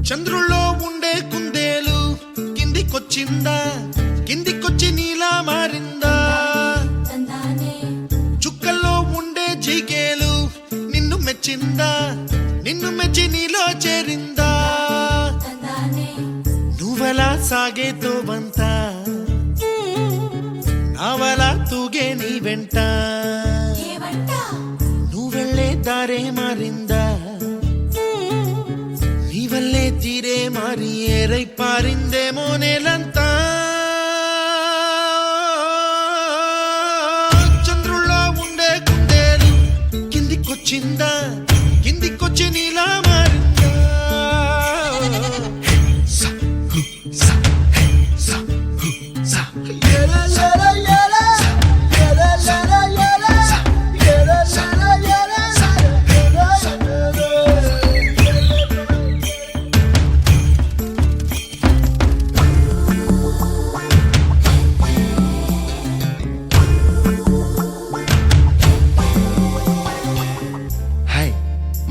చంద్రుల్లో ఉండే కుందేలు కిందికొచ్చిందా, కిందికొచ్చి నీలా మారిందా? చుక్కల్లో ఉండే జీకేలు నిన్ను మెచ్చిందా, నిన్ను మెచ్చి నీలో చేరిందా? నువ్వలా సాగేతో బంత, నావలా తూగే నీ వెంట, నువ్వెళ్ళే దారే మారిందా? నీవల్లే తీరే మారి ఏరై పారిందేమో నేలంతా. చంద్రుల్లో ఉండే కుందేలు కిందికొచ్చిందా, కిందికొచ్చి నీలా మారిందా?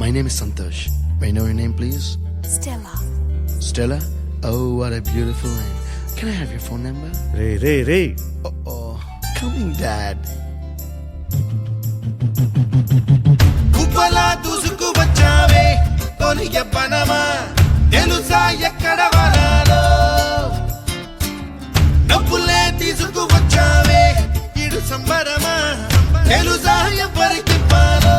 My name is Santosh. May I know your name, please? Stella. Stella? Oh, what a beautiful name. Can I have your phone number? Ray Oh, coming, Dad. గుబ్బలా దూసుకు వచ్చావే తొలి ఎవ్వనమా, తెలుసా ఎక్కడ వనాలో? నవ్వులే తీసుకు వచ్చావే ఇడు సంబరమా, తెలుసా ఎవరికి పాలో?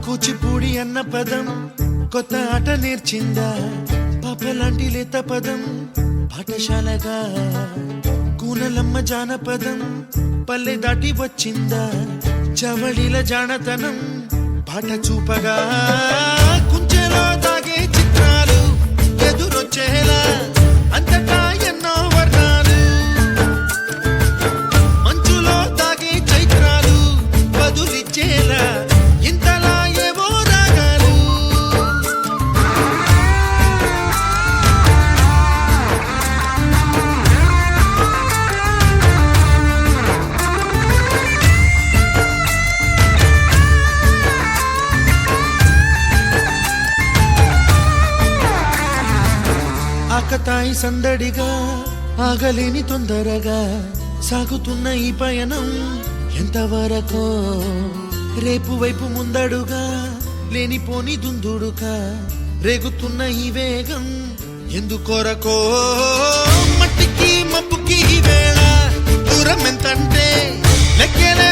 కూచిపూడి అన్న పదం కొత్త ఆట నేర్చిందా, పాపలాంటి లేత పదం పాఠశాలగా? కూనలమ్మ జానపదం పల్లె దాటి వచ్చిందా, చవళిల జానతనం పాట చూపగా? కుంచెలో దాగే చిత్రాలు ఎదురొచ్చేలా అంతటా ఎన్నో వర్ణాలు, మంచులో దాగే చైత్రాలు బదులిచ్చేలా ఇంతలా ఏవో రాగాలు. ఆకతాయి సందడిగా ఆగలేని తొందరగా సాగుతున్న ఈ పయనం ఎంతవరకో? రేపు వైపు ముందడుగా లేనిపోని దుందుడుగా రేగుతున్న ఈ వేగం ఎందుకొరకో? మట్టికి మబ్బుకి ఈ వేళ దూరం ఎంతంటే లెక్కలే